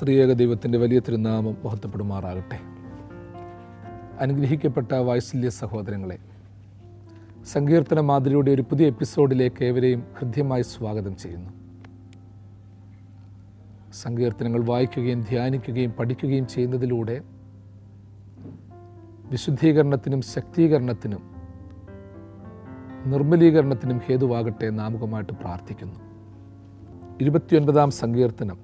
ത്രിയേക ദൈവത്തിൻ്റെ വലിയ തിരുനാമം മഹത്വപ്പെടുമാറാകട്ടെ. അനുഗ്രഹിക്കപ്പെട്ട വാത്സല്യ സഹോദരങ്ങളെ, സങ്കീർത്തന മാതിരിയുടെ ഒരു പുതിയ എപ്പിസോഡിലേക്ക് ഏവരെയും ഹൃദ്യമായി സ്വാഗതം ചെയ്യുന്നു. സങ്കീർത്തനങ്ങൾ വായിക്കുകയും ധ്യാനിക്കുകയും പഠിക്കുകയും ചെയ്യുന്നതിലൂടെ വിശുദ്ധീകരണത്തിനും ശക്തീകരണത്തിനും നിർമ്മലീകരണത്തിനും ഹേതുവാകട്ടെ നാമുകമായിട്ട് പ്രാർത്ഥിക്കുന്നു. 29-ാം സങ്കീർത്തനം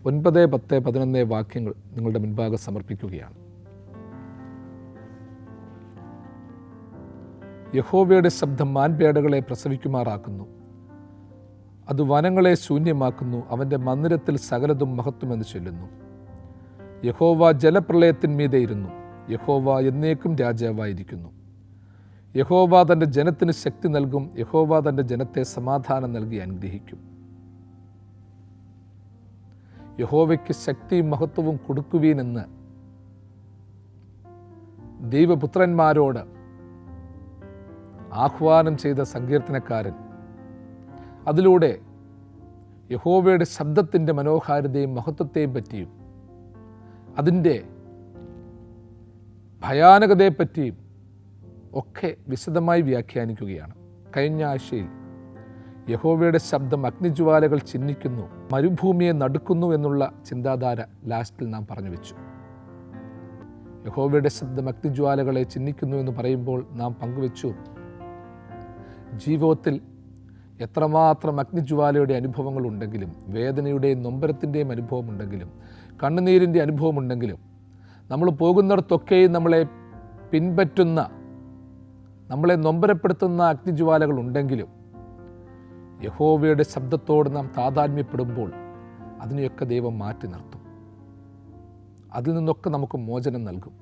9, 10, 11 വാക്യങ്ങൾ നിങ്ങളുടെ മുൻപാകെ സമർപ്പിക്കുകയാണ്. യഹോവയുടെ ശബ്ദം മാൻപേടകളെ പ്രസവിക്കുമാറാക്കുന്നു, അത് വനങ്ങളെ ശൂന്യമാക്കുന്നു. അവൻ്റെ മന്ദിരത്തിൽ സകലതും മഹത്വമെന്ന് ചൊല്ലുന്നു. യഹോവ ജലപ്രളയത്തിന്മീതെ ഇരുന്നു, യഹോവ എന്നേക്കും രാജാവായിരിക്കുന്നു. യഹോവ തൻ്റെ ജനത്തിന് ശക്തി നൽകും, യഹോവ തൻ്റെ ജനത്തെ സമാധാനം നൽകി അനുഗ്രഹിക്കും. യഹോവയ്ക്ക് ശക്തിയും മഹത്വവും കൊടുക്കുവീനെന്ന് ദൈവപുത്രന്മാരോട് ആഹ്വാനം ചെയ്ത സങ്കീർത്തനക്കാരൻ അതിലൂടെ യഹോവയുടെ ശബ്ദത്തിൻ്റെ മനോഹാരിതയും മഹത്വത്തെയും പറ്റിയും അതിൻ്റെ ഭയാനകതയെപ്പറ്റിയും ഒക്കെ വിശദമായി വ്യാഖ്യാനിക്കുകയാണ്. കഴിഞ്ഞ ആഴ്ചയിൽ യഹോവയുടെ ശബ്ദം അഗ്നിജ്വാലകൾ ചിഹ്നിക്കുന്നു, മരുഭൂമിയെ നടുക്കുന്നു എന്നുള്ള ചിന്താധാര ലാസ്റ്റിൽ നാം പറഞ്ഞു വെച്ചു. യഹോവയുടെ ശബ്ദം അഗ്നിജ്വാലകളെ ചിഹ്നിക്കുന്നു എന്ന് പറയുമ്പോൾ നാം പങ്കുവെച്ചു, ജീവിതത്തിൽ എത്രമാത്രം അഗ്നിജ്വാലയുടെ അനുഭവങ്ങളുണ്ടെങ്കിലും, വേദനയുടെയും നൊമ്പരത്തിൻ്റെയും അനുഭവമുണ്ടെങ്കിലും, കണ്ണുനീരിൻ്റെ അനുഭവമുണ്ടെങ്കിലും, നമ്മൾ പോകുന്നിടത്തൊക്കെയും നമ്മളെ പിൻപറ്റുന്ന, നമ്മളെ നൊമ്പരപ്പെടുത്തുന്ന അഗ്നിജ്വാലകൾ ഉണ്ടെങ്കിലും യഹോവയുടെ ശബ്ദത്തോട് നാം താതാത്മ്യപ്പെടുമ്പോൾ അതിനെയൊക്കെ ദൈവം മാറ്റി നിർത്തും. അതിൽ നിന്നൊക്കെ നമുക്ക് മോചനം നൽകും.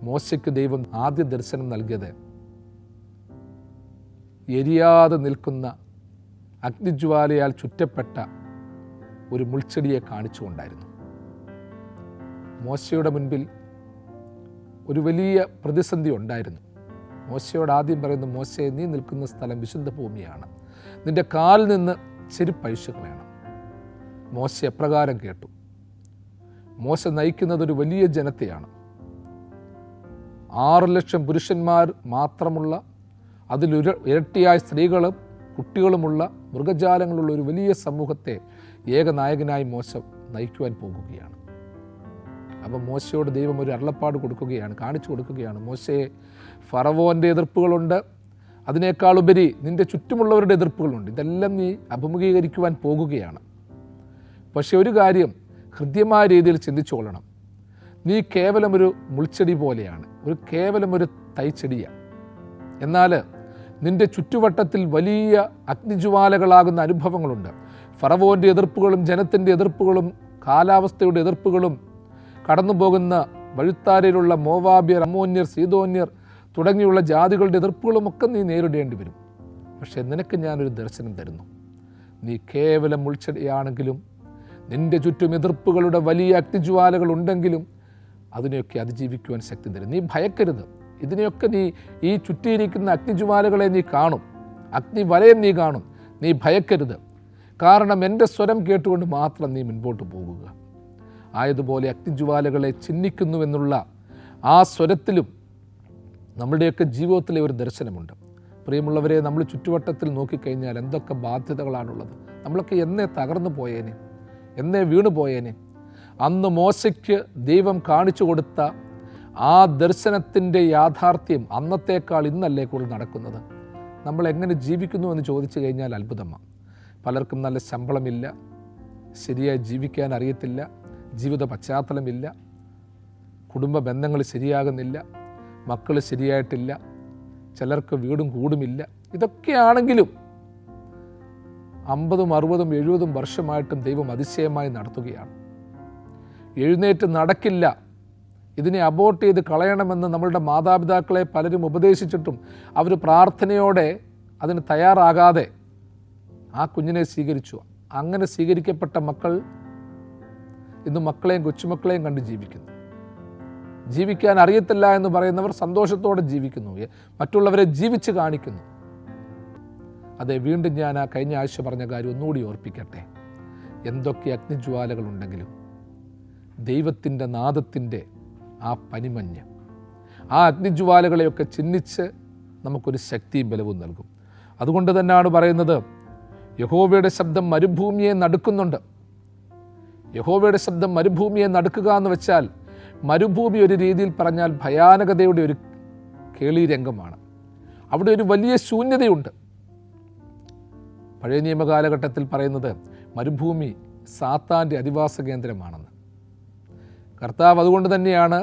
മോശയ്ക്ക് ദൈവം ആദ്യ ദർശനം നൽകിയത് എരിയാതെ നിൽക്കുന്ന അഗ്നിജ്വാലയാൽ ചുറ്റപ്പെട്ട ഒരു മുൾച്ചെടിയെ കാണിച്ചുകൊണ്ടായിരുന്നു. മോശയുടെ മുൻപിൽ ഒരു വലിയ പ്രതിസന്ധി ഉണ്ടായിരുന്നു. മോശയോട് ആദ്യം പറയുന്നു, മോശയെ, നീ നിൽക്കുന്ന സ്ഥലം വിശുദ്ധ ഭൂമിയാണ്, നിന്റെ കാലിൽ നിന്ന് ചെരുപ്പഴിച്ചു കളയണം. മോശ എപ്രകാരം കേട്ടു. മോശ നയിക്കുന്നത് ഒരു വലിയ ജനത്തെയാണ്. 6 ലക്ഷം പുരുഷന്മാർ മാത്രമുള്ള, ഇരട്ടിയായ സ്ത്രീകളും കുട്ടികളുമുള്ള, മൃഗജാലങ്ങളുള്ള ഒരു വലിയ സമൂഹത്തെ ഏകനായകനായി മോശ നയിക്കുവാൻ പോകുകയാണ്. അപ്പം മോശയോട് ദൈവം ഒരു അരുളപ്പാട് കൊടുക്കുകയാണ്, കാണിച്ചു കൊടുക്കുകയാണ്. മോശയെ, ഫറവോൻ്റെ എതിർപ്പുകളുണ്ട്, അതിനേക്കാളുപരി നിൻ്റെ ചുറ്റുമുള്ളവരുടെ എതിർപ്പുകളുണ്ട്. ഇതെല്ലാം നീ അഭിമുഖീകരിക്കുവാൻ പോകുകയാണ്. പക്ഷെ ഒരു കാര്യം ഹൃദ്യമായ രീതിയിൽ ചിന്തിച്ചുകൊള്ളണം. നീ കേവലം ഒരു മുൾച്ചെടി പോലെയാണ്, കേവലം ഒരു തൈച്ചെടിയാണ്. എന്നാൽ നിൻ്റെ ചുറ്റുവട്ടത്തിൽ വലിയ അഗ്നിജ്വാലകളാകുന്ന അനുഭവങ്ങളുണ്ട്. ഫറവോൻ്റെ എതിർപ്പുകളും ജനത്തിൻ്റെ എതിർപ്പുകളും കാലാവസ്ഥയുടെ എതിർപ്പുകളും കടന്നു പോകുന്ന വഴിത്താരയിലുള്ള മോവാബ്യർ, അമ്മോന്യർ, സീദോന്യർ തുടങ്ങിയുള്ള ജാതികളുടെ എതിർപ്പുകളുമൊക്കെ നീ നേരിടേണ്ടി വരും. പക്ഷേ നിനക്ക് ഞാനൊരു ദർശനം തരുന്നു. നീ കേവലം മുൾച്ചെടിയാണെങ്കിലും നിൻ്റെ ചുറ്റും എതിർപ്പുകളുടെ വലിയ അഗ്നിജ്വാലകൾ ഉണ്ടെങ്കിലും അതിനെയൊക്കെ അതിജീവിക്കുവാൻ ശക്തി തരും. നീ ഭയക്കരുത്. ഇതിനെയൊക്കെ ഈ ചുറ്റിയിരിക്കുന്ന അഗ്നിജ്വാലകളെ നീ കാണും, അഗ്നിവലയം നീ കാണും. നീ ഭയക്കരുത്, കാരണം എൻ്റെ സ്വരം കേട്ടുകൊണ്ട് മാത്രം നീ മുൻപോട്ട് പോകുക. ആയതുപോലെ അഗ്നിജ്വാലകളെ ചിഹ്നിക്കുന്നുവെന്നുള്ള ആ സ്വരത്തിലും നമ്മുടെയൊക്കെ ജീവിതത്തിലെ ഒരു ദർശനമുണ്ട്. പ്രിയമുള്ളവരെ, നമ്മൾ ചുറ്റുവട്ടത്തിൽ നോക്കിക്കഴിഞ്ഞാൽ എന്തൊക്കെ ബാധ്യതകളാണുള്ളത്. നമ്മളൊക്കെ എന്നേ തകർന്നു പോയേനെ, എന്നേ വീണു പോയേനെ. അന്ന് മോശയ്ക്ക് ദൈവം കാണിച്ചു കൊടുത്ത ആ ദർശനത്തിൻ്റെ യാഥാർത്ഥ്യം അന്നത്തേക്കാൾ ഇന്നല്ലേ കൂടുതൽ നടക്കുന്നത്. നമ്മൾ എങ്ങനെ ജീവിക്കുന്നു എന്ന് ചോദിച്ചു കഴിഞ്ഞാൽ അത്ഭുതമാണ്. പലർക്കും നല്ല ശമ്പളമില്ല, ശരിയായി ജീവിക്കാൻ അറിയത്തില്ല, ജീവിത പശ്ചാത്തലമില്ല, കുടുംബ ബന്ധങ്ങൾ ശരിയാകുന്നില്ല, മക്കൾ ശരിയായിട്ടില്ല, ചിലർക്ക് വീടും കൂടുമില്ല. ഇതൊക്കെയാണെങ്കിലും 50, 60, 70 വർഷമായിട്ടും ദൈവം അതിശയമായി നടത്തുകയാണ്. എഴുന്നേറ്റ് നടക്കില്ല, ഇതിനെ അബോർട്ട് ചെയ്ത് കളയണമെന്ന് നമ്മളുടെ മാതാപിതാക്കളെ പലരും ഉപദേശിച്ചിട്ടും അവർ പ്രാർത്ഥനയോടെ അതിന് തയ്യാറാകാതെ ആ കുഞ്ഞിനെ സ്വീകരിച്ചു. അങ്ങനെ സ്വീകരിക്കപ്പെട്ട മക്കൾ ഇന്ന് മക്കളെയും കൊച്ചുമക്കളെയും കണ്ട് ജീവിക്കുന്നു. ജീവിക്കാൻ അറിയത്തില്ല എന്ന് പറയുന്നവർ സന്തോഷത്തോടെ ജീവിക്കുന്നു, മറ്റുള്ളവരെ ജീവിച്ച് കാണിക്കുന്നു. അതെ, വീണ്ടും ഞാൻ കഴിഞ്ഞ ആഴ്ച പറഞ്ഞ കാര്യം ഒന്നുകൂടി ഓർപ്പിക്കട്ടെ. എന്തൊക്കെ അഗ്നിജ്വാലകളുണ്ടെങ്കിലും ദൈവത്തിൻ്റെ നാദത്തിൻ്റെ ആ പനിമഞ്ഞ് ആ അഗ്നിജ്വാലകളെയൊക്കെ ചിഹ്നിച്ച് നമുക്കൊരു ശക്തിയും ബലവും നൽകും. അതുകൊണ്ട് തന്നെയാണ് പറയുന്നത്, യഹോവയുടെ ശബ്ദം മരുഭൂമിയെ നടുക്കുന്നുണ്ട്. യഹോവയുടെ ശബ്ദം മരുഭൂമിയെ നടുക്കുക എന്ന് വെച്ചാൽ, മരുഭൂമി ഒരു രീതിയിൽ പറഞ്ഞാൽ ഭയാനകതയുടെ ഒരു കേളീരംഗമാണ്. അവിടെ ഒരു വലിയ ശൂന്യതയുണ്ട്. പഴയ നിയമകാലഘട്ടത്തിൽ പറയുന്നത് മരുഭൂമി സാത്താൻ്റെ അധിവാസ കേന്ദ്രമാണെന്ന്. കർത്താവ് അതുകൊണ്ട് തന്നെയാണ്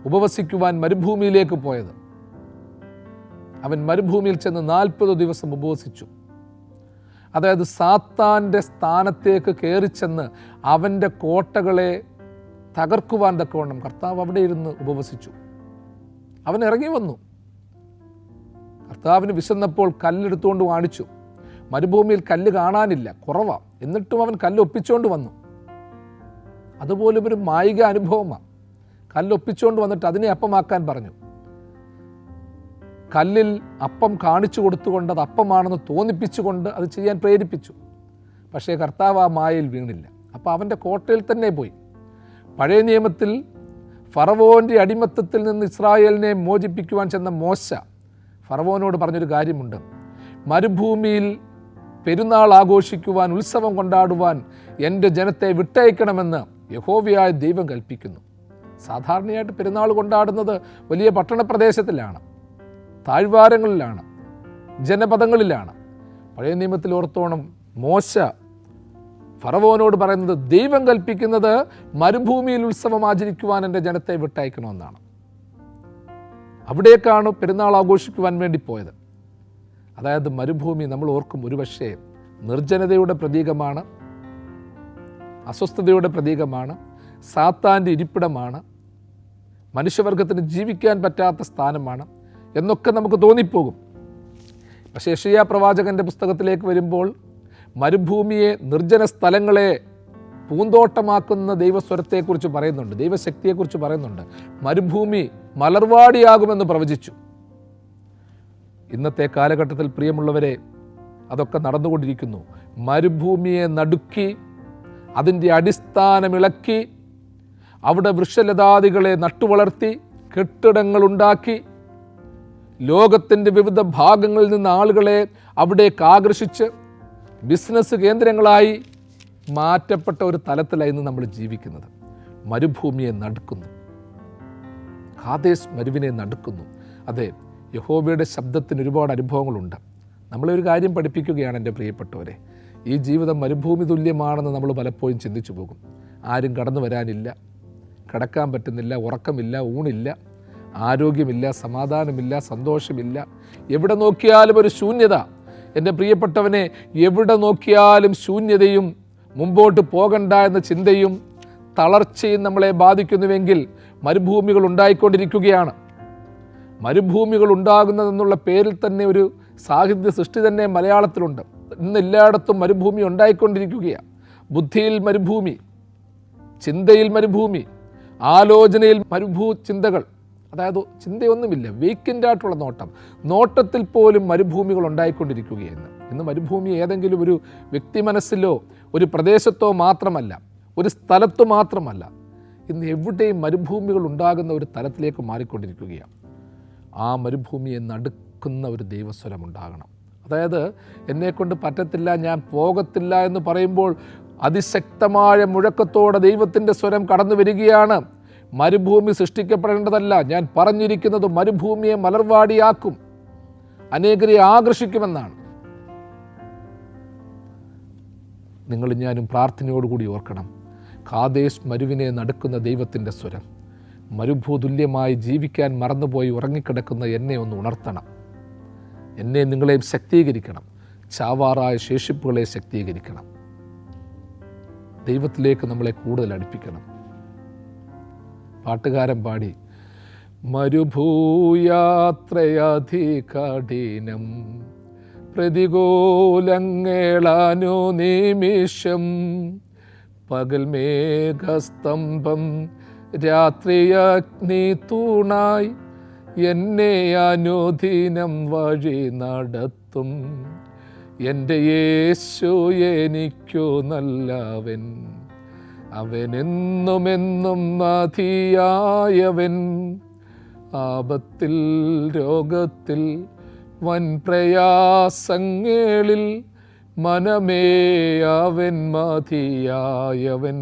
ഉപവസിക്കുവാൻ മരുഭൂമിയിലേക്ക് പോയത്. അവൻ മരുഭൂമിയിൽ ചെന്ന് 40 ദിവസം ഉപവസിച്ചു. അതായത് സാത്താൻ്റെ സ്ഥാനത്തേക്ക് കയറിച്ചെന്ന് അവൻ്റെ കോട്ടകളെ തകർക്കുവാൻ തക്കവണ്ണം കർത്താവ് അവിടെ ഇരുന്ന് ഉപവസിച്ചു. അവൻ ഇറങ്ങി വന്നു. കർത്താവിന് വിശന്നപ്പോൾ കല്ലെടുത്തുകൊണ്ട് കാണിച്ചു. മരുഭൂമിയിൽ കല്ല് കാണാനില്ല, കുറവാണ്. എന്നിട്ടും അവൻ കല്ല് ഒപ്പിച്ചുകൊണ്ട് വന്നു. അതുപോലും ഒരു മായിക അനുഭവമാണ്. കല്ലൊപ്പിച്ചുകൊണ്ട് വന്നിട്ട് അതിനെ അപ്പമാക്കാൻ പറഞ്ഞു. കല്ലിൽ അപ്പം കാണിച്ചു കൊടുത്തുകൊണ്ട് അത് അപ്പമാണെന്ന് തോന്നിപ്പിച്ചുകൊണ്ട് അത് ചെയ്യാൻ പ്രേരിപ്പിച്ചു. പക്ഷേ കർത്താവ് ആ മായയിൽ വീണില്ല. അപ്പോൾ അവൻ്റെ കോട്ടയിൽ തന്നെ പോയി. പഴയ നിയമത്തിൽ ഫറവോൻ്റെ അടിമത്തത്തിൽ നിന്ന് ഇസ്രായേലിനെ മോചിപ്പിക്കുവാൻ ചെന്ന മോശ ഫറവോനോട് പറഞ്ഞൊരു കാര്യമുണ്ട്. മരുഭൂമിയിൽ പെരുന്നാൾ ആഘോഷിക്കുവാൻ, ഉത്സവം കൊണ്ടാടുവാൻ എൻ്റെ ജനത്തെ വിട്ടയക്കണമെന്ന് യഹോവയായ ദൈവം കൽപ്പിക്കുന്നു. സാധാരണയായിട്ട് പെരുന്നാൾ കൊണ്ടാടുന്നത് വലിയ പട്ടണപ്രദേശത്തിലാണ്, താഴ്വാരങ്ങളിലാണ്, ജനപദങ്ങളിലാണ്. പഴയ നിയമത്തിൽ ഓർത്തോണം, മോശ ഫറവോനോട് പറയുന്നത് ദൈവം കൽപ്പിക്കുന്നത് മരുഭൂമിയിൽ ഉത്സവം ആചരിക്കുവാൻ എൻ്റെ ജനത്തെ വിട്ടയക്കണമെന്നാണ്. അവിടേക്കാണ് പെരുന്നാൾ ആഘോഷിക്കുവാൻ വേണ്ടി പോയത്. അതായത് മരുഭൂമി നമ്മൾ ഓർക്കും, ഒരുപക്ഷേ നിർജ്ജനതയുടെ പ്രതീകമാണ്, അസ്വസ്ഥതയുടെ പ്രതീകമാണ്, സാത്താൻ്റെ ഇരിപ്പിടമാണ്, മനുഷ്യവർഗത്തിന് ജീവിക്കാൻ പറ്റാത്ത സ്ഥാനമാണ് എന്നൊക്കെ നമുക്ക് തോന്നിപ്പോകും. പക്ഷേ യെശയ്യാ പ്രവാചകൻ്റെ പുസ്തകത്തിലേക്ക് വരുമ്പോൾ മരുഭൂമിയെ, നിർജ്ജന സ്ഥലങ്ങളെ പൂന്തോട്ടമാക്കുന്ന ദൈവസ്വരത്തെക്കുറിച്ച് പറയുന്നുണ്ട്, ദൈവശക്തിയെക്കുറിച്ച് പറയുന്നുണ്ട്. മരുഭൂമി മലർവാടിയാകുമെന്ന് പ്രവചിച്ചു. ഇന്നത്തെ കാലഘട്ടത്തിൽ പ്രിയമുള്ളവരെ, അതൊക്കെ നടന്നുകൊണ്ടിരിക്കുന്നു. മരുഭൂമിയെ നടുക്കി, അതിൻ്റെ അടിസ്ഥാനമിളക്കി, അവിടെ വൃക്ഷലതാദികളെ നട്ടുവളർത്തി, കെട്ടിടങ്ങളുണ്ടാക്കി, ലോകത്തിൻ്റെ വിവിധ ഭാഗങ്ങളിൽ നിന്ന് ആളുകളെ അവിടേക്ക് ആകർഷിച്ച് ബിസിനസ് കേന്ദ്രങ്ങളായി മാറ്റപ്പെട്ട ഒരു തലത്തിലാണ് ഇന്ന് നമ്മൾ ജീവിക്കുന്നത്. മരുഭൂമിയെ നടുക്കുന്നു, കാദേശ് മരുവിനെ നടുക്കുന്നു. അതെ, യഹോവയുടെ ശബ്ദത്തിന് ഒരുപാട് അനുഭവങ്ങളുണ്ട്. നമ്മളൊരു കാര്യം പഠിപ്പിക്കുകയാണ് എൻ്റെ പ്രിയപ്പെട്ടവരെ, ഈ ജീവിതം മരുഭൂമി തുല്യമാണെന്ന് നമ്മൾ പലപ്പോഴും ചിന്തിച്ചു പോകും. ആരും കടന്നു വരാനില്ല, കിടക്കാൻ പറ്റുന്നില്ല, ഉറക്കമില്ല, ഊണില്ല, ആരോഗ്യമില്ല, സമാധാനമില്ല, സന്തോഷമില്ല, എവിടെ നോക്കിയാലും ഒരു ശൂന്യത. എൻ്റെ പ്രിയപ്പെട്ടവനെ, എവിടെ നോക്കിയാലും ശൂന്യതയും മുമ്പോട്ട് പോകണ്ട എന്ന ചിന്തയും തളർച്ചയും നമ്മളെ ബാധിക്കുന്നുവെങ്കിൽ മരുഭൂമികൾ ഉണ്ടായിക്കൊണ്ടിരിക്കുകയാണ്. മരുഭൂമികൾ ഉണ്ടാകുന്നതെന്നുള്ള പേരിൽ തന്നെ ഒരു സാഹിത്യ സൃഷ്ടി തന്നെ മലയാളത്തിലുണ്ട്. ഇന്ന് എല്ലായിടത്തും മരുഭൂമി ഉണ്ടായിക്കൊണ്ടിരിക്കുകയാണ്. ബുദ്ധിയിൽ മരുഭൂമി, ചിന്തയിൽ മരുഭൂമി, ആലോചനയിൽ ചിന്തകൾ, അതായത് ചിന്തയൊന്നുമില്ല, വേക്കൻ്റായിട്ടുള്ള നോട്ടത്തിൽ പോലും മരുഭൂമികൾ ഉണ്ടായിക്കൊണ്ടിരിക്കുകയാണ്. ഇന്ന് മരുഭൂമി ഏതെങ്കിലും ഒരു വ്യക്തി മനസ്സിലോ ഒരു പ്രദേശത്തോ മാത്രമല്ല, ഒരു സ്ഥലത്തു മാത്രമല്ല, ഇന്ന് എവിടെയും മരുഭൂമികൾ ഉണ്ടാകുന്ന ഒരു തലത്തിലേക്ക് മാറിക്കൊണ്ടിരിക്കുകയാണ്. ആ മരുഭൂമിയെ നടുക്കുന്ന ഒരു ദൈവസ്വരം ഉണ്ടാകണം. അതായത് എന്നെക്കൊണ്ട് പറ്റത്തില്ല, ഞാൻ പോകത്തില്ല എന്ന് പറയുമ്പോൾ അതിശക്തമായ മുഴക്കത്തോടെ ദൈവത്തിൻ്റെ സ്വരം കടന്നു വരികയാണ്. മരുഭൂമി സൃഷ്ടിക്കപ്പെടേണ്ടതല്ല, ഞാൻ പറഞ്ഞിരിക്കുന്നത് മരുഭൂമിയെ മലർവാടിയാക്കും, അനേകരെ ആകർഷിക്കുമെന്നാണ്. നിങ്ങളും ഞാനും പ്രാർത്ഥനയോടുകൂടി ഓർക്കണം, കാദേശ് മരുവിനെ നടുക്കുന്ന ദൈവത്തിൻ്റെ സ്വരം. മരുഭൂതുല്യമായി ജീവിക്കാൻ മറന്നുപോയി ഉറങ്ങിക്കിടക്കുന്ന എന്നെ ഒന്ന് ഉണർത്തണം. എന്നെ നിങ്ങളെയും ശക്തീകരിക്കണം, ചാവാറായ ശേഷിപ്പുകളെ ശക്തീകരിക്കണം, ദൈവത്തിലേക്ക് നമ്മളെ കൂടുതൽ അടുപ്പിക്കണം. പാട്ടുകാരൻ പാടി, മരുഭൂയാത്രയധികഠിനം പ്രതികൂലങ്ങളാനു നിമിഷം, പകൽ മേഘസ്തംഭം രാത്രിയഗ്നി തൂണായി എന്നെ അനുദിനം വഴി നടത്തും. എൻ്റെ യേശു എനിക്കു നല്ലവൻ, അവനെന്നുമെന്നും മതിയായവൻ. ആപത്തിൽ രോഗത്തിൽ വൻ പ്രയാസങ്ങളിൽ മനമേ അവൻ മതിയായവൻ.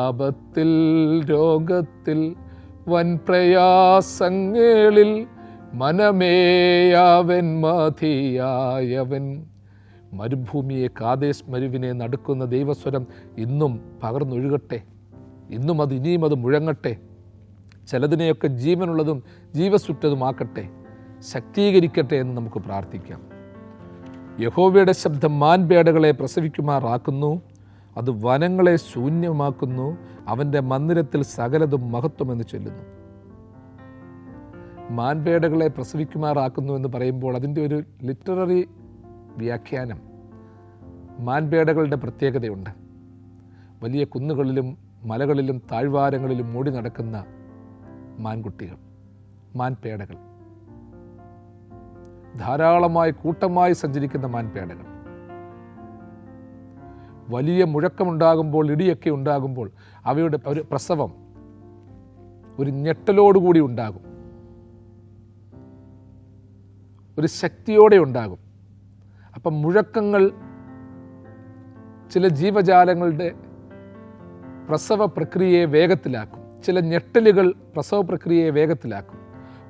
ആപത്തിൽ രോഗത്തിൽ വൻ പ്രയാസങ്ങളിൽ മനമേ അവൻ മതിയായവൻ. മരുഭൂമിയെ, കാദേശ് മരുവിനെ നടുക്കുന്ന ദൈവസ്വരം ഇന്നും പകർന്നൊഴുകട്ടെ. ഇന്നും ഇനിയും അത് മുഴങ്ങട്ടെ. ചിലതിനെയൊക്കെ ജീവനുള്ളതും ജീവസുറ്റതുമാക്കട്ടെ, ശക്തീകരിക്കട്ടെ എന്ന് നമുക്ക് പ്രാർത്ഥിക്കാം. യഹോവയുടെ ശബ്ദം മാൻപേടകളെ പ്രസവിക്കുമാറാക്കുന്നു, അത് വനങ്ങളെ ശൂന്യമാക്കുന്നു, അവൻ്റെ മന്ദിരത്തിൽ സകലതും മഹത്വമെന്ന് ചൊല്ലുന്നു. മാൻപേടകളെ പ്രസവിക്കുമാറാക്കുന്നു എന്ന് പറയുമ്പോൾ അതിൻ്റെ ഒരു ലിറ്റററി വ്യാഖ്യാനം, മാൻപേടകളുടെ പ്രത്യേകതയുണ്ട്. വലിയ കുന്നുകളിലും മലകളിലും താഴ്വാരങ്ങളിലും മൂടി നടക്കുന്ന മാൻകുട്ടികൾ, മാൻപേടകൾ, ധാരാളമായി കൂട്ടമായി സഞ്ചരിക്കുന്ന മാൻപേടകൾ. വലിയ മുഴക്കമുണ്ടാകുമ്പോൾ, ഇടിയൊക്കെ ഉണ്ടാകുമ്പോൾ അവയുടെ ഒരു പ്രസവം ഒരു ഞെട്ടലോടുകൂടി ഉണ്ടാകും, ഒരു ശക്തിയോടെ ഉണ്ടാകും. അപ്പം മുഴക്കങ്ങൾ ചില ജീവജാലങ്ങളുടെ പ്രസവ പ്രക്രിയയെ വേഗത്തിലാക്കും. ചില ഞെട്ടലുകൾ പ്രസവ പ്രക്രിയയെ വേഗത്തിലാക്കും,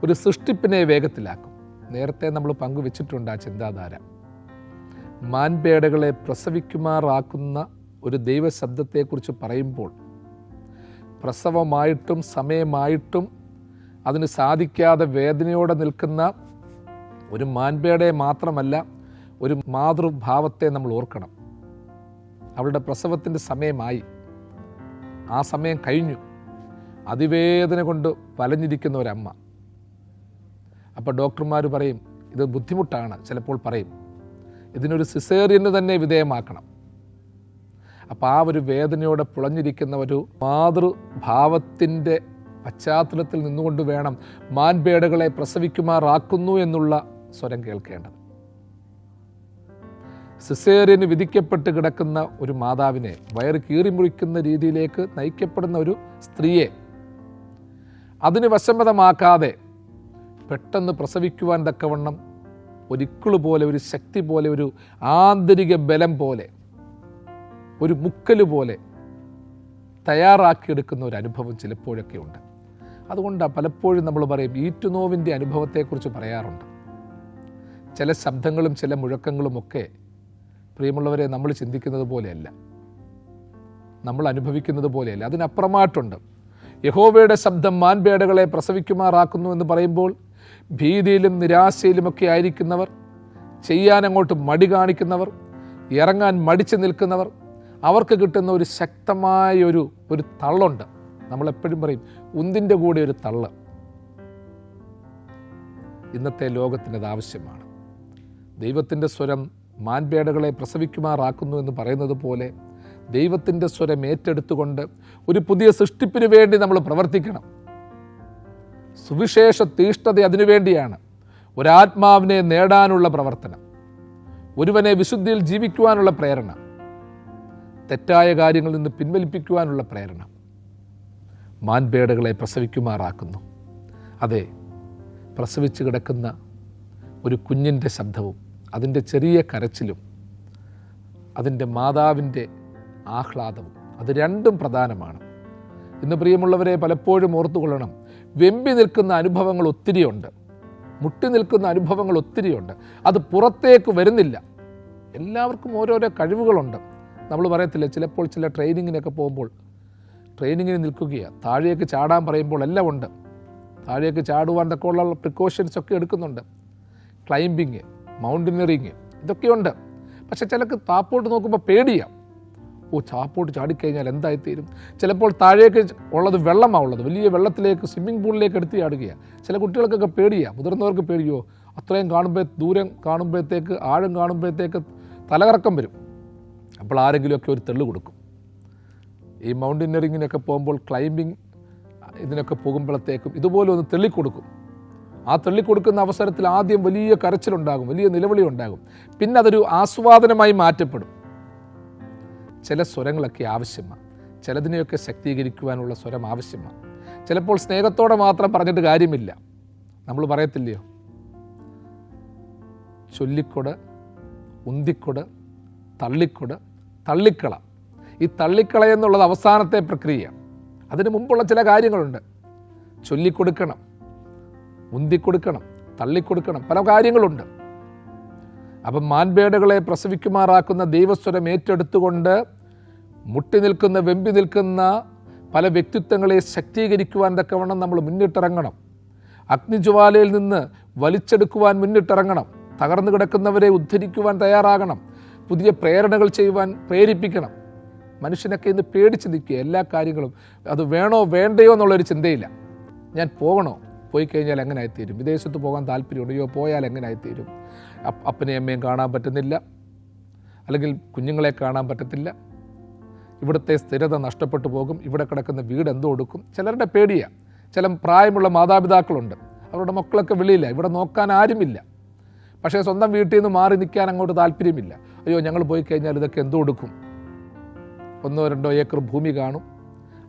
ഒരു സൃഷ്ടിപ്പിനെ വേഗത്തിലാക്കും. നേരത്തെ നമ്മൾ പങ്കുവെച്ചിട്ടുണ്ട് ആ ചിന്താധാര. മാൻപേടകളെ പ്രസവിക്കുമാറാക്കുന്ന ഒരു ദൈവശബ്ദത്തെക്കുറിച്ച് പറയുമ്പോൾ പ്രസവമായിട്ടും സമയമായിട്ടും അതിന് സാധിക്കാതെ വേദനയോടെ നിൽക്കുന്ന ഒരു മാൻപേടയെ മാത്രമല്ല, ഒരു മാതൃഭാവത്തെ നമ്മൾ ഓർക്കണം. അവളുടെ പ്രസവത്തിൻ്റെ സമയമായി, ആ സമയം കഴിഞ്ഞു, അതിവേദന കൊണ്ട് വലഞ്ഞിരിക്കുന്ന ഒരമ്മ. അപ്പോൾ ഡോക്ടർമാർ പറയും ഇത് ബുദ്ധിമുട്ടാണ്, ചിലപ്പോൾ പറയും ഇതിനൊരു സിസേറിയന് തന്നെ വിധേയമാക്കണം. അപ്പോൾ ആ ഒരു വേദനയോടെ പുളഞ്ഞിരിക്കുന്ന ഒരു മാതൃഭാവത്തിൻ്റെ പശ്ചാത്തലത്തിൽ നിന്നുകൊണ്ട് വേണം മാൻപേടകളെ പ്രസവിക്കുമാറാക്കുന്നു എന്നുള്ള സ്വരം കേൾക്കേണ്ടത്. സിസേറിയന് വിധിക്കപ്പെട്ട് കിടക്കുന്ന ഒരു മാതാവിനെ, വയറ് കീറിമുറിക്കുന്ന രീതിയിലേക്ക് നയിക്കപ്പെടുന്ന ഒരു സ്ത്രീയെ അതിന് വശംവദമാക്കാതെ പെട്ടെന്ന് പ്രസവിക്കുവാൻ തക്കവണ്ണം ഒരിക്കിള് പോലെ, ഒരു ശക്തി പോലെ, ഒരു ആന്തരിക ബലം പോലെ, ഒരു മുക്കല് പോലെ തയ്യാറാക്കിയെടുക്കുന്ന ഒരു അനുഭവം ചിലപ്പോഴൊക്കെ ഉണ്ട്. അതുകൊണ്ടാണ് പലപ്പോഴും നമ്മൾ പറയും, ഈറ്റുനോവിൻ്റെ അനുഭവത്തെക്കുറിച്ച് പറയാറുണ്ട്. ചില ശബ്ദങ്ങളും ചില മുഴക്കങ്ങളുമൊക്കെ പ്രിയമുള്ളവരെ നമ്മൾ ചിന്തിക്കുന്നത് പോലെയല്ല, നമ്മൾ അനുഭവിക്കുന്നത് പോലെയല്ല, അതിനപ്പുറമായിട്ടുണ്ട്. യഹോവയുടെ ശബ്ദം മാൻപേടകളെ പ്രസവിക്കുമാറാക്കുന്നു എന്ന് പറയുമ്പോൾ ഭീതിയിലും നിരാശയിലുമൊക്കെ ആയിരിക്കുന്നവർ, ചെയ്യാനങ്ങോട്ട് മടി കാണിക്കുന്നവർ, ഇറങ്ങാൻ മടിച്ചു നിൽക്കുന്നവർ, അവർക്ക് കിട്ടുന്ന ഒരു ശക്തമായ ഒരു തള്ളുണ്ട്. നമ്മളെപ്പോഴും പറയും ഉന്തിൻ്റെ കൂടെ ഒരു തള്ള്. ഇന്നത്തെ ലോകത്തിനത് ആവശ്യമാണ്. ദൈവത്തിൻ്റെ സ്വരം മാൻപേടകളെ പ്രസവിക്കുമാറാക്കുന്നു എന്ന് പറയുന്നത് പോലെ ദൈവത്തിൻ്റെ സ്വരം ഏറ്റെടുത്തുകൊണ്ട് ഒരു പുതിയ സൃഷ്ടിപ്പിന് വേണ്ടി നമ്മൾ പ്രവർത്തിക്കണം. സുവിശേഷ തീഷ്ണത അതിനുവേണ്ടിയാണ്. ഒരാത്മാവിനെ നേടാനുള്ള പ്രവർത്തനം, ഒരുവനെ വിശുദ്ധിയിൽ ജീവിക്കുവാനുള്ള പ്രേരണ, തെറ്റായ കാര്യങ്ങളിൽ നിന്ന് പിൻവലിപ്പിക്കുവാനുള്ള പ്രേരണ. മാൻപേടകളെ പ്രസവിക്കുമാറാക്കുന്നു. അതെ, പ്രസവിച്ച് കിടക്കുന്ന ഒരു കുഞ്ഞിൻ്റെ ശബ്ദവും അതിൻ്റെ ചെറിയ കരച്ചിലും അതിൻ്റെ മാതാവിൻ്റെ ആഹ്ലാദവും, അത് രണ്ടും പ്രധാനമാണ്. ഇന്ന് പ്രിയമുള്ളവരെ പലപ്പോഴും ഓർത്തുകൊള്ളണം, വെമ്പി നിൽക്കുന്ന അനുഭവങ്ങൾ ഒത്തിരിയുണ്ട്, മുട്ടി നിൽക്കുന്ന അനുഭവങ്ങൾ ഒത്തിരിയുണ്ട്. അത് പുറത്തേക്ക് വരുന്നില്ല. എല്ലാവർക്കും ഓരോരോ കഴിവുകളുണ്ട്. നമ്മൾ പറയത്തില്ല, ചിലപ്പോൾ ചില ട്രെയിനിങ്ങിനൊക്കെ പോകുമ്പോൾ ട്രെയിനിങ്ങിന് നിൽക്കുകയാണ്, താഴേക്ക് ചാടാൻ പറയുമ്പോൾ എല്ലാം ഉണ്ട്. താഴേക്ക് ചാടുവാൻ തക്കമുള്ള പ്രിക്കോഷൻസ് ഒക്കെ എടുക്കുന്നുണ്ട്. ക്ലൈംബിങ്, മൗണ്ടനറിങ്, ഇതൊക്കെയുണ്ട്. പക്ഷെ ചിലക്ക് താപ്പോട്ട് നോക്കുമ്പോൾ പേടിയാണ്. ചാപ്പോട്ട് ചാടിക്കഴിഞ്ഞാൽ എന്തായിത്തീരും? ചിലപ്പോൾ താഴേക്ക് ഉള്ളത് വെള്ളമാണുള്ളത്, വലിയ വെള്ളത്തിലേക്ക്, സ്വിമ്മിംഗ് പൂളിലേക്ക് എടുത്ത് ചാടുകയാണ്. ചില കുട്ടികൾക്കൊക്കെ പേടിയാണ്, മുതിർന്നവർക്ക് പേടിയോ, അത്രയും കാണുമ്പോൾ, ദൂരം കാണുമ്പോഴത്തേക്ക്, ആഴം കാണുമ്പോഴത്തേക്ക് തലകറക്കം വരും. അപ്പോൾ ആരെങ്കിലുമൊക്കെ ഒരു തെള്ളു കൊടുക്കും. ഈ മൗണ്ടനറിങ്ങിനൊക്കെ പോകുമ്പോൾ, ക്ലൈംബിങ് ഇതിനൊക്കെ പോകുമ്പോഴത്തേക്കും ഇതുപോലെ ഒന്ന് തെള്ളിക്കൊടുക്കും. ആ തള്ളിക്കൊടുക്കുന്ന അവസരത്തിൽ ആദ്യം വലിയ കരച്ചിലുണ്ടാകും, വലിയ നിലവിളി ഉണ്ടാകും. പിന്നെ അതൊരു ആസ്വാദനമായി മാറ്റപ്പെടും. ചില സ്വരങ്ങളൊക്കെ ആവശ്യമാണ്, ചിലതിനെയൊക്കെ ശക്തീകരിക്കുവാനുള്ള സ്വരം ആവശ്യമാണ്. ചിലപ്പോൾ സ്നേഹത്തോടെ മാത്രം പറഞ്ഞിട്ട് കാര്യമില്ല. നമ്മൾ പറയത്തില്ലയോ, ചൊല്ലിക്കൊട്, ഉന്തിക്കൊട്, തള്ളിക്കൊട്, തള്ളിക്കള. ഈ തള്ളിക്കള എന്നുള്ളത് അവസാനത്തെ പ്രക്രിയ. അതിന് മുമ്പുള്ള ചില കാര്യങ്ങളുണ്ട്. ചൊല്ലിക്കൊടുക്കണം, ഉന്തിക്കൊടുക്കണം, തള്ളിക്കൊടുക്കണം, പല കാര്യങ്ങളുണ്ട്. അപ്പം മാൻപേടകളെ പ്രസവിക്കുമാറാക്കുന്ന ദൈവസ്വരം ഏറ്റെടുത്തുകൊണ്ട് മുട്ടി നിൽക്കുന്ന, വെമ്പി നിൽക്കുന്ന പല വ്യക്തിത്വങ്ങളെ ശക്തീകരിക്കുവാൻ തക്കവണ്ണം നമ്മൾ മുന്നിട്ടിറങ്ങണം. അഗ്നിജ്വാലയിൽ നിന്ന് വലിച്ചെടുക്കുവാൻ മുന്നിട്ടിറങ്ങണം. തകർന്നു കിടക്കുന്നവരെ ഉദ്ധരിക്കുവാൻ തയ്യാറാകണം. പുതിയ പ്രേരണകൾ ചെയ്യുവാൻ പ്രേരിപ്പിക്കണം. മനുഷ്യനൊക്കെ ഇന്ന് പേടിച്ച് നിൽക്കുക. എല്ലാ കാര്യങ്ങളും അത് വേണോ വേണ്ടയോ എന്നുള്ളൊരു ചിന്തയില്ല. ഞാൻ പോകണോ, പോയി കഴിഞ്ഞാൽ എങ്ങനെ ആയിത്തീരും, വിദേശത്ത് പോകാൻ താല്പര്യമുണ്ടോ, പോയാൽ എങ്ങനെ ആയിത്തീരും, അപ്പനെയും അമ്മയും കാണാൻ പറ്റുന്നില്ല, അല്ലെങ്കിൽ കുഞ്ഞുങ്ങളെ കാണാൻ പറ്റത്തില്ല, ഇവിടുത്തെ സ്ഥിരത നഷ്ടപ്പെട്ടു പോകും, ഇവിടെ കിടക്കുന്ന വീട് എന്തോ കൊടുക്കും. ചിലരുടെ പേടിയാണ്. ചില പ്രായമുള്ള മാതാപിതാക്കളുണ്ട്, അവരുടെ മക്കളൊക്കെ വെളിയില്ല, ഇവിടെ നോക്കാൻ ആരുമില്ല. പക്ഷേ സ്വന്തം വീട്ടിൽ നിന്ന് മാറി നിൽക്കാൻ അങ്ങോട്ട് താല്പര്യമില്ല. അയ്യോ, ഞങ്ങൾ പോയി കഴിഞ്ഞാൽ ഇതൊക്കെ എന്തോ കൊടുക്കും. 1-2 ഏക്കർ ഭൂമി കാണും,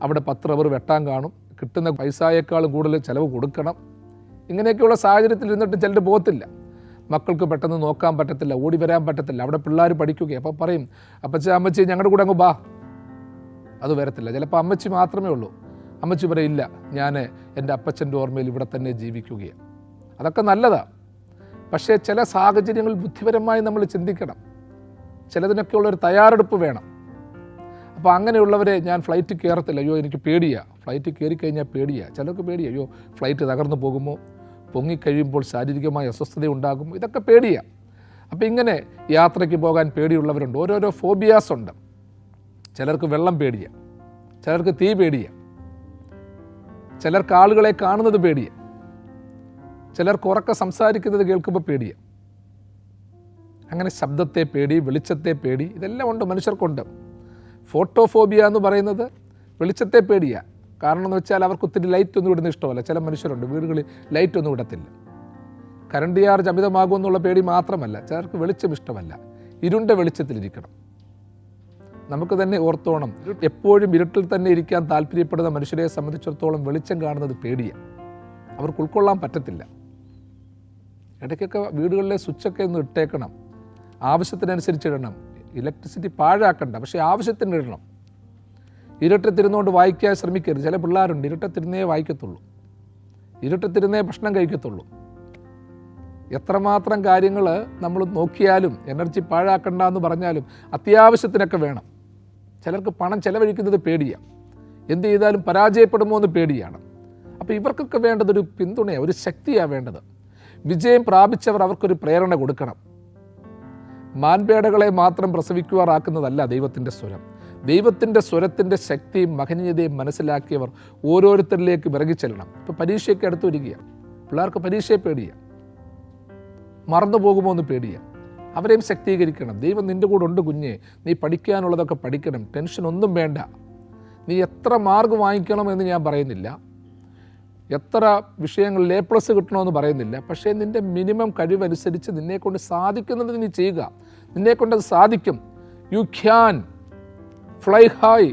അവിടെ 10 റബ്ബർ വെട്ടാൻ കാണും, കിട്ടുന്ന പൈസയേക്കാളും കൂടുതൽ ചിലവ് കൊടുക്കണം. ഇങ്ങനെയൊക്കെയുള്ള സാഹചര്യത്തിൽ ഇരുന്നിട്ട് ചിലർ പോകത്തില്ല. മക്കൾക്ക് പെട്ടെന്ന് നോക്കാൻ പറ്റത്തില്ല, ഓടി വരാൻ പറ്റത്തില്ല. അവിടെ പിള്ളേർ പഠിക്കുകയാണ്. അപ്പോൾ പറയും, അപ്പച്ചി അമ്മച്ചി ഞങ്ങളുടെ കൂടെ അങ്ങ് ബാ. അത് വരത്തില്ല. ചിലപ്പോൾ അമ്മച്ചി മാത്രമേ ഉള്ളൂ. അമ്മച്ചി പറയില്ല, ഞാൻ എൻ്റെ അപ്പച്ചൻ്റെ ഓർമ്മയിൽ ഇവിടെ തന്നെ ജീവിക്കുകയാണ്. അതൊക്കെ നല്ലതാണ്. പക്ഷേ ചില സാഹചര്യങ്ങൾ ബുദ്ധിപരമായി നമ്മൾ ചിന്തിക്കണം. ചിലതിനൊക്കെയുള്ളൊരു തയ്യാറെടുപ്പ് വേണം. അപ്പോൾ അങ്ങനെയുള്ളവരെ ഞാൻ ഫ്ലൈറ്റ് കയറത്തില്ല, അയ്യോ എനിക്ക് പേടിയാണ്, ഫ്ലൈറ്റ് കയറിക്കഴിഞ്ഞാൽ പേടിയാണ്. ചിലർക്ക് പേടിയാണ്, അയ്യോ ഫ്ലൈറ്റ് തകർന്നു പോകുമോ, പൊങ്ങിക്കഴിയുമ്പോൾ ശാരീരികമായ അസ്വസ്ഥത ഉണ്ടാകുമോ, ഇതൊക്കെ പേടിയാണ്. അപ്പോൾ ഇങ്ങനെ യാത്രയ്ക്ക് പോകാൻ പേടിയുള്ളവരുണ്ട്. ഓരോരോ ഫോബിയാസ് ഉണ്ട്. ചിലർക്ക് വെള്ളം പേടിയാണ്, ചിലർക്ക് തീ പേടിയാണ്, ചിലർക്ക് ആളുകളെ കാണുന്നത് പേടിയാണ്, ചിലർക്ക് ഉറക്കെ സംസാരിക്കുന്നത് കേൾക്കുമ്പോൾ പേടിയാണ്. അങ്ങനെ ശബ്ദത്തെ പേടി, വെളിച്ചത്തെ പേടി, ഇതെല്ലാം ഉണ്ട്, മനുഷ്യർക്കുണ്ട്. ഫോട്ടോഫോബിയ എന്ന് പറയുന്നത് വെളിച്ചത്തെ പേടിയാണ്. കാരണം എന്ന് വെച്ചാൽ അവർക്ക് ഒത്തിരി ലൈറ്റ് ഒന്നും ഇടുന്ന ഇഷ്ടമല്ല. ചില മനുഷ്യരുണ്ട് വീടുകളിൽ ലൈറ്റ് ഒന്നും ഇടത്തില്ല. കറണ്ട് ചാർജ് അമിതമാകുമെന്നുള്ള പേടി മാത്രമല്ല, ചിലർക്ക് വെളിച്ചം ഇഷ്ടമല്ല, ഇരുണ്ട വെളിച്ചത്തിലിരിക്കണം. നമുക്ക് തന്നെ ഓർത്തോണം, എപ്പോഴും ഇരുട്ടിൽ തന്നെ ഇരിക്കാൻ താല്പര്യപ്പെടുന്ന മനുഷ്യരെ സംബന്ധിച്ചിടത്തോളം വെളിച്ചം കാണുന്നത് പേടിയാണ്. അവർക്ക് ഉൾക്കൊള്ളാൻ പറ്റത്തില്ല. ഇടയ്ക്കൊക്കെ വീടുകളിലെ സ്വിച്ചൊക്കെ ഒന്ന് ഇട്ടേക്കണം, ആവശ്യത്തിനനുസരിച്ച് ഇടണം. ഇലക്ട്രിസിറ്റി പാഴാക്കണ്ട, പക്ഷേ ആവശ്യത്തിന് ഇടണം. ഇരുട്ടത്തിരുന്നുകൊണ്ട് വായിക്കാൻ ശ്രമിക്കരുത്. ചില പിള്ളേരുണ്ട് ഇരുട്ടത്തിരുന്നേ വായിക്കത്തുള്ളൂ, ഇരുട്ടത്തിരുന്നേ ഭക്ഷണം കഴിക്കത്തുള്ളൂ. എത്രമാത്രം കാര്യങ്ങൾ നമ്മൾ നോക്കിയാലും എനർജി പാഴാക്കണ്ട എന്ന് പറഞ്ഞാലും അത്യാവശ്യത്തിനൊക്കെ വേണം. ചിലർക്ക് പണം ചെലവഴിക്കുന്നത് പേടിയാണ്, എന്ത് ചെയ്താലും പരാജയപ്പെടുമോ എന്ന് പേടിയാണ്. അപ്പോൾ ഇവർക്കൊക്കെ വേണ്ടതൊരു പിന്തുണയാണ്, ഒരു ശക്തിയാണ് വേണ്ടത്. വിജയം പ്രാപിച്ചവർ അവർക്കൊരു പ്രേരണ കൊടുക്കണം. മാൻപേടകളെ മാത്രം പ്രസവിക്കുവാറാക്കുന്നതല്ല ദൈവത്തിൻ്റെ സ്വരം. ദൈവത്തിൻ്റെ സ്വരത്തിൻ്റെ ശക്തിയും മഹനീയതയും മനസ്സിലാക്കിയവർ ഓരോരുത്തരിലേക്ക് വിറകിച്ചെല്ലണം. ഇപ്പോൾ പരീക്ഷയ്ക്ക് അടുത്ത് വരികയാണ്, പിള്ളേർക്ക് പരീക്ഷയെ പേടിയാണ്, മറന്നു പോകുമോ എന്ന് പേടിയാണ്. അവരെയും ശക്തീകരിക്കണം. ദൈവം നിൻ്റെ കൂടെ ഉണ്ട് കുഞ്ഞെ, നീ പഠിക്കാനുള്ളതൊക്കെ പഠിക്കണം, ടെൻഷൻ ഒന്നും വേണ്ട. നീ എത്ര മാർക്ക് വാങ്ങിക്കണമെന്ന് ഞാൻ പറയുന്നില്ല, എത്ര വിഷയങ്ങളിൽ A+ കിട്ടണമെന്ന് പറയുന്നില്ല. പക്ഷേ നിൻ്റെ മിനിമം കഴിവനുസരിച്ച് നിന്നെക്കൊണ്ട് സാധിക്കുന്നത് നീ ചെയ്യുക. നിന്നെക്കൊണ്ടത് സാധിക്കും. യു ക്യാൻ ഫ്ലൈ ഹൈ,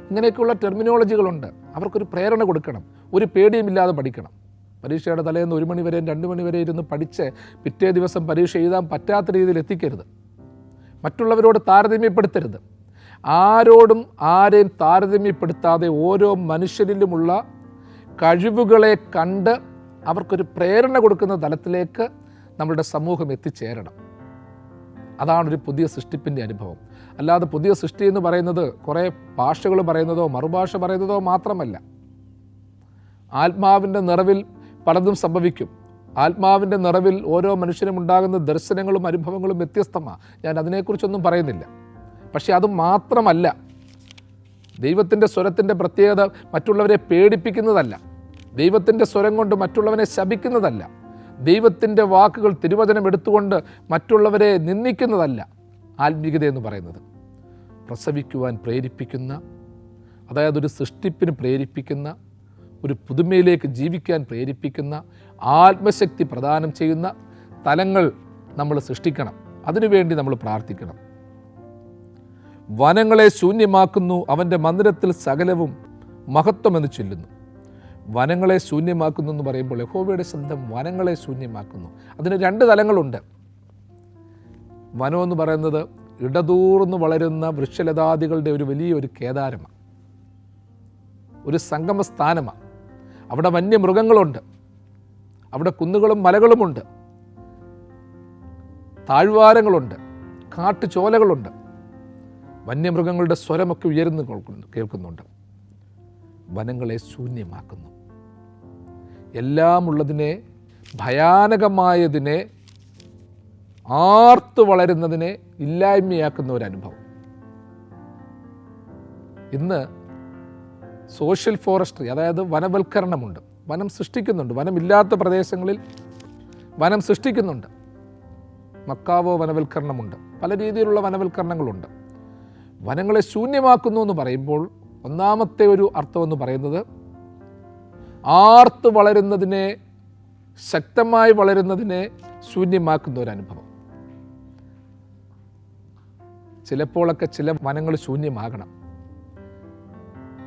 ഇങ്ങനെയൊക്കെയുള്ള ടെർമിനോളജികളുണ്ട്. അവർക്കൊരു പ്രേരണ കൊടുക്കണം. ഒരു പേടിയുമില്ലാതെ പഠിക്കണം. പരീക്ഷയുടെ തലേന്ന് 1 മണി വരെയും 2 മണി വരെ ഇരുന്ന് പഠിച്ച് പിറ്റേ ദിവസം പരീക്ഷ എഴുതാൻ പറ്റാത്ത രീതിയിൽ എത്തിക്കരുത്. മറ്റുള്ളവരോട് താരതമ്യപ്പെടുത്തരുത്. ആരോടും ആരെയും താരതമ്യപ്പെടുത്താതെ ഓരോ മനുഷ്യരിലുമുള്ള കഴിവുകളെ കണ്ട് അവർക്കൊരു പ്രേരണ കൊടുക്കുന്ന തലത്തിലേക്ക് നമ്മളുടെ സമൂഹം എത്തിച്ചേരണം. അതാണൊരു പുതിയ സൃഷ്ടിപ്പിൻ്റെ അനുഭവം. അല്ലാതെ പുതിയ സൃഷ്ടി എന്ന് പറയുന്നത് കുറേ ഭാഷകൾ പറയുന്നതോ മറുഭാഷ പറയുന്നതോ മാത്രമല്ല. ആത്മാവിൻ്റെ നിറവിൽ പലതും സംഭവിക്കും. ആത്മാവിൻ്റെ നിറവിൽ ഓരോ മനുഷ്യനും ഉണ്ടാകുന്ന ദർശനങ്ങളും അനുഭവങ്ങളും വ്യത്യസ്തമാണ്. ഞാൻ അതിനെക്കുറിച്ചൊന്നും പറയുന്നില്ല. പക്ഷേ അത് മാത്രമല്ല, ദൈവത്തിൻ്റെ സ്വരത്തിൻ്റെ പ്രത്യേകത മറ്റുള്ളവരെ പേടിപ്പിക്കുന്നതല്ല, ദൈവത്തിൻ്റെ സ്വരം കൊണ്ട് മറ്റുള്ളവനെ ശപിക്കുന്നതല്ല, ദൈവത്തിൻ്റെ വാക്കുകൾ തിരുവചനം എടുത്തുകൊണ്ട് മറ്റുള്ളവരെ നിന്ദിക്കുന്നതല്ല. ആത്മീയത എന്ന് പറയുന്നത് പ്രസവിക്കുവാൻ പ്രേരിപ്പിക്കുന്ന, അതായത് ഒരു സൃഷ്ടിപ്പിന് പ്രേരിപ്പിക്കുന്ന, ഒരു പുതുമയിലേക്ക് ജീവിക്കാൻ പ്രേരിപ്പിക്കുന്ന, ആത്മശക്തി പ്രദാനം ചെയ്യുന്ന തലങ്ങൾ നമ്മൾ സൃഷ്ടിക്കണം. അതിനുവേണ്ടി നമ്മൾ പ്രാർത്ഥിക്കണം. വനങ്ങളെ ശൂന്യമാക്കുന്നു, അവൻ്റെ മന്ദിരത്തിൽ സകലവും മഹത്വമെന്ന് ചൊല്ലുന്നു. വനങ്ങളെ ശൂന്യമാക്കുന്നു എന്ന് പറയുമ്പോൾ യഹോവയുടെ ശബ്ദം വനങ്ങളെ ശൂന്യമാക്കുന്നു. അതിന് 2 തലങ്ങളുണ്ട്. വനമെന്ന് പറയുന്നത് ഇടതൂർന്ന് വളരുന്ന വൃക്ഷലതാദികളുടെ ഒരു വലിയൊരു കേദാരമാണ്, ഒരു സംഗമ സ്ഥാനമാണ്. അവിടെ വന്യമൃഗങ്ങളുണ്ട്, അവിടെ കുന്നുകളും മലകളുമുണ്ട്, താഴ്വാരങ്ങളുണ്ട്, കാട്ടുചോലകളുണ്ട്. വന്യമൃഗങ്ങളുടെ സ്വരമൊക്കെ ഉയർന്നു കേൾക്കുന്നുണ്ട്. വനങ്ങളെ ശൂന്യമാക്കുന്നു. എല്ലാമുള്ളതിനെ, ഭയാനകമായതിനെ, ആർത്തു വളരുന്നതിനെ ഇല്ലായ്മയാക്കുന്ന ഒരനുഭവം. ഇന്ന് സോഷ്യൽ ഫോറസ്ട്രി, അതായത് വനവൽക്കരണമുണ്ട്. വനം സൃഷ്ടിക്കുന്നുണ്ട്. വനമില്ലാത്ത പ്രദേശങ്ങളിൽ വനം സൃഷ്ടിക്കുന്നുണ്ട്. മക്കാവോ വനവൽക്കരണമുണ്ട്. പല രീതിയിലുള്ള വനവൽക്കരണങ്ങളുണ്ട്. വനങ്ങളെ ശൂന്യമാക്കുന്നു എന്ന് പറയുമ്പോൾ ഒന്നാമത്തെ ഒരു അർത്ഥമെന്ന് പറയുന്നത് ആർത്ത് വളരുന്നതിനെ, ശക്തമായി വളരുന്നതിനെ ശൂന്യമാക്കുന്ന ഒരനുഭവം. ചിലപ്പോഴൊക്കെ ചില വനങ്ങൾ ശൂന്യമാകണം.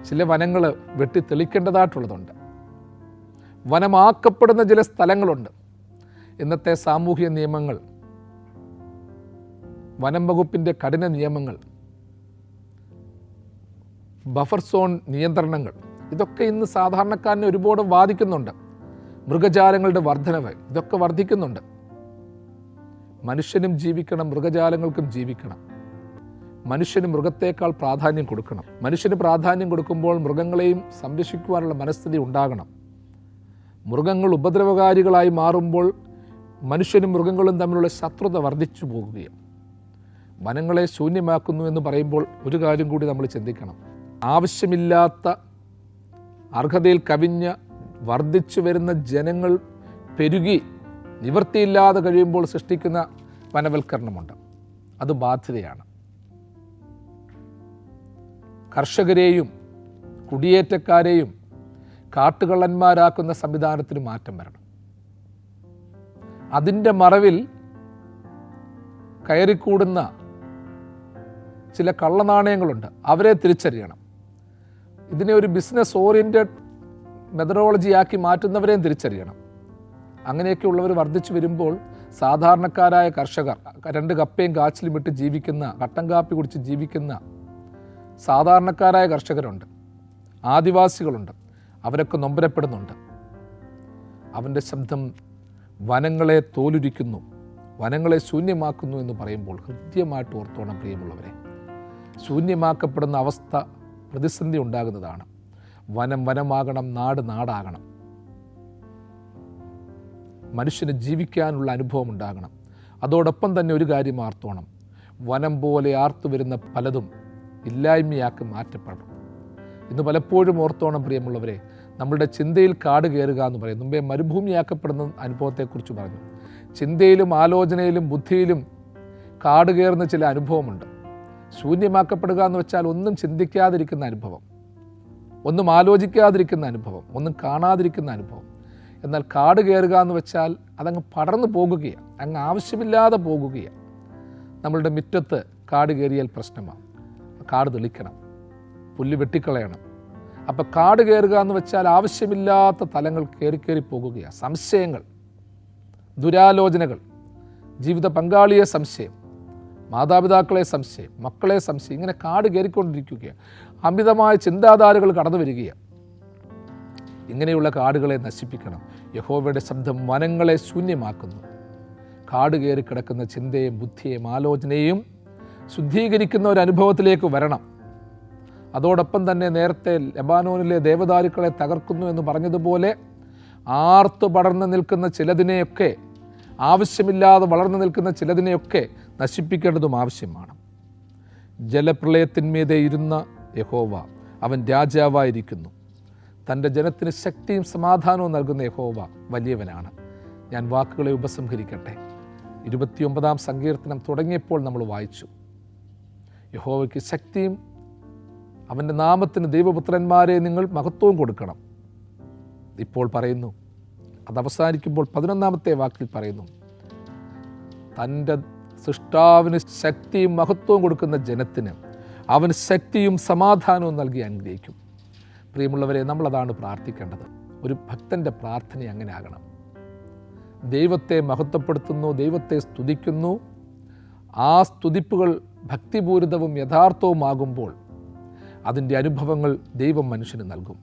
ചില വനങ്ങൾ വെട്ടി തെളിക്കേണ്ടതായിട്ടുള്ളതുണ്ട്. വനമാക്കപ്പെടുന്ന ചില സ്ഥലങ്ങളുണ്ട്. ഇന്നത്തെ സാമൂഹിക നിയമങ്ങൾ, വനം വകുപ്പിൻ്റെ കഠിന നിയമങ്ങൾ, ബഫർ സോൺ നിയന്ത്രണങ്ങൾ, ഇതൊക്കെ ഇന്ന് സാധാരണക്കാരനെ ഒരുപാട് ബാധിക്കുന്നുണ്ട്. മൃഗജാലങ്ങളുടെ വർധനവ്, ഇതൊക്കെ വർദ്ധിക്കുന്നുണ്ട്. മനുഷ്യനും ജീവിക്കണം, മൃഗജാലങ്ങൾക്കും ജീവിക്കണം. മനുഷ്യന് മൃഗത്തേക്കാൾ പ്രാധാന്യം കൊടുക്കണം. മനുഷ്യന് പ്രാധാന്യം കൊടുക്കുമ്പോൾ മൃഗങ്ങളെയും സംരക്ഷിക്കുവാനുള്ള മനസ്ഥിതി ഉണ്ടാകണം. മൃഗങ്ങൾ ഉപദ്രവകാരികളായി മാറുമ്പോൾ മനുഷ്യനും മൃഗങ്ങളും തമ്മിലുള്ള ശത്രുത വർദ്ധിച്ചു പോകുകയും. വനങ്ങളെ ശൂന്യമാക്കുന്നു എന്ന് പറയുമ്പോൾ ഒരു കാര്യം കൂടി നമ്മൾ ചിന്തിക്കണം. ആവശ്യമില്ലാത്ത, അർഹതയിൽ കവിഞ്ഞ, വർദ്ധിച്ചു വരുന്ന ജനങ്ങൾ പെരുകി നിവൃത്തിയില്ലാതെ കഴിയുമ്പോൾ സൃഷ്ടിക്കുന്ന വനവൽക്കരണമുണ്ട്. അത് ബാധ്യതയാണ്. കർഷകരെയും കുടിയേറ്റക്കാരെയും കാട്ടുകള്ളന്മാരാക്കുന്ന സംവിധാനത്തിന് മാറ്റം വരണം. അതിൻ്റെ മറവിൽ കയറിക്കൂടുന്ന ചില കള്ളനാണയങ്ങളുണ്ട്, അവരെ തിരിച്ചറിയണം. ഇതിനെ ഒരു ബിസിനസ് ഓറിയൻറ്റഡ് മെത്തഡോളജിയാക്കി മാറ്റുന്നവരെയും തിരിച്ചറിയണം. അങ്ങനെയൊക്കെയുള്ളവർ വർദ്ധിച്ചു വരുമ്പോൾ സാധാരണക്കാരായ കർഷകർ, 2 കപ്പയും കാച്ചിലും ഇട്ട് ജീവിക്കുന്ന, കട്ടൻ കാപ്പി കുടിച്ച് ജീവിക്കുന്ന സാധാരണക്കാരായ കർഷകരുണ്ട്, ആദിവാസികളുണ്ട്. അവരൊക്കെ നൊമ്പരപ്പെടുന്നുണ്ട്. അവൻ്റെ ശബ്ദം വനങ്ങളെ തോലുരിക്കുന്നു, വനങ്ങളെ ശൂന്യമാക്കുന്നു എന്ന് പറയുമ്പോൾ ഹൃദ്യമായിട്ട് ഓർത്തോണം പ്രിയമുള്ളവരെ. ശൂന്യമാക്കപ്പെടുന്ന അവസ്ഥ, പ്രതിസന്ധി ഉണ്ടാകുന്നതാണ്. വനം വനമാകണം, നാട് നാടാകണം. മനുഷ്യന് ജീവിക്കാനുള്ള അനുഭവം ഉണ്ടാകണം. അതോടൊപ്പം തന്നെ ഒരു കാര്യം ആർത്തോണം, വനം പോലെ ആർത്തു വരുന്ന പലതും ഇല്ലായ്മയാക്കി മാറ്റപ്പെടണം. ഇന്ന് പലപ്പോഴും ഓർത്തോണം പ്രിയമുള്ളവരെ, നമ്മളുടെ ചിന്തയിൽ കാട് കയറുക എന്ന് പറയും. മുമ്പേ മരുഭൂമിയാക്കപ്പെടുന്ന അനുഭവത്തെക്കുറിച്ച് പറഞ്ഞു. ചിന്തയിലും ആലോചനയിലും ബുദ്ധിയിലും കാട് കയറുന്ന ചില അനുഭവമുണ്ട്. ശൂന്യമാക്കപ്പെടുക എന്ന് വെച്ചാൽ ഒന്നും ചിന്തിക്കാതിരിക്കുന്ന അനുഭവം, ഒന്നും ആലോചിക്കാതിരിക്കുന്ന അനുഭവം, ഒന്നും കാണാതിരിക്കുന്ന അനുഭവം. എന്നാൽ കാട് കയറുക എന്ന് വെച്ചാൽ അതങ്ങ് പടർന്നു പോകുകയാണ്, അങ്ങ് ആവശ്യമില്ലാതെ പോകുകയാണ്. നമ്മളുടെ മുറ്റത്ത് കാട് കയറിയാൽ പ്രശ്നമാണ്. കാട് തെളിക്കണം, പുല്ല് വെട്ടിക്കളയണം. അപ്പം കാട് കയറുക എന്ന് വെച്ചാൽ ആവശ്യമില്ലാത്ത തലങ്ങൾ കയറി പോകുകയാണ്. സംശയങ്ങൾ, ദുരാലോചനകൾ, ജീവിത പങ്കാളിയെ സംശയം, മാതാപിതാക്കളെ സംശയം, മക്കളെ സംശയം, ഇങ്ങനെ കാട് കയറിക്കൊണ്ടിരിക്കുകയാണ്. അമിതമായ ചിന്താധാരകൾ കടന്നു വരികയാണ്. ഇങ്ങനെയുള്ള കാടുകളെ നശിപ്പിക്കണം. യഹോവയുടെ ശബ്ദം വനങ്ങളെ ശൂന്യമാക്കുന്നു. കാട് കയറി കിടക്കുന്ന ചിന്തയും ബുദ്ധിയെയും ആലോചനയും ശുദ്ധീകരിക്കുന്ന ഒരു അനുഭവത്തിലേക്ക് വരണം. അതോടൊപ്പം തന്നെ നേരത്തെ ലെബാനോനിലെ ദേവദാരുക്കളെ തകർക്കുന്നു എന്ന് പറഞ്ഞതുപോലെ ആർത്തു പടർന്നു നിൽക്കുന്ന ചിലതിനെയൊക്കെ, ആവശ്യമില്ലാതെ വളർന്നു നിൽക്കുന്ന ചിലതിനെയൊക്കെ നശിപ്പിക്കേണ്ടതും ആവശ്യമാണ്. ജലപ്രളയത്തിന്മീതെ ഇരുന്ന യഹോവ, അവൻ രാജാവായിരിക്കുന്നു. തൻ്റെ ജനത്തിന് ശക്തിയും സമാധാനവും നൽകുന്ന യഹോവ വലിയവനാണ്. ഞാൻ വാക്കുകളെ ഉപസംഹരിക്കട്ടെ. 29-ാം സങ്കീർത്തനം തുടങ്ങിയപ്പോൾ നമ്മൾ വായിച്ചു, യഹോവയ്ക്ക് ശക്തിയും അവൻ്റെ നാമത്തിന് ദൈവപുത്രന്മാരെ നിങ്ങൾ മഹത്വവും കൊടുക്കണം. ഇപ്പോൾ പറയുന്നു, അത് അവസാനിക്കുമ്പോൾ 11-ാമത്തെ വാക്കിൽ പറയുന്നു, തൻ്റെ സൃഷ്ടാവിന് ശക്തിയും മഹത്വവും കൊടുക്കുന്ന ജനത്തിന് അവൻ ശക്തിയും സമാധാനവും നൽകി അനുഗ്രഹിക്കും. പ്രിയമുള്ളവരെ, നമ്മളതാണ് പ്രാർത്ഥിക്കേണ്ടത്. ഒരു ഭക്തൻ്റെ പ്രാർത്ഥന അങ്ങനെ ആകണം. ദൈവത്തെ മഹത്വപ്പെടുത്തുന്നു, ദൈവത്തെ സ്തുതിക്കുന്നു. ആ സ്തുതിപ്പുകൾ ഭക്തിപൂരിതവും യഥാർത്ഥവുമാകുമ്പോൾ അതിൻ്റെ അനുഭവങ്ങൾ ദൈവം മനുഷ്യന് നൽകും.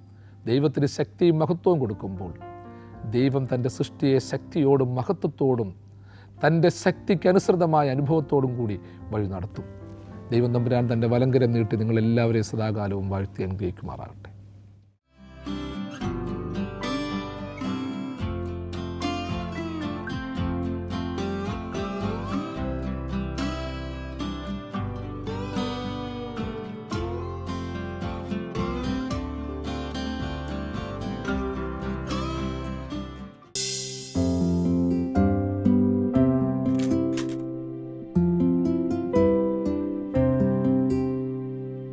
ദൈവത്തിന് ശക്തിയും മഹത്വവും കൊടുക്കുമ്പോൾ ദൈവം തൻ്റെ സൃഷ്ടിയെ ശക്തിയോടും മഹത്വത്തോടും തൻ്റെ ശക്തിക്കനുസൃതമായ അനുഭവത്തോടും കൂടി വഴി നടത്തും. ദൈവം തമ്പുരാൻ തൻ്റെ വലങ്കരം നീട്ടി നിങ്ങളെല്ലാവരെയും സദാകാലവും വാഴ്ത്തി അനുഗ്രഹിക്കുമാറാകട്ടെ.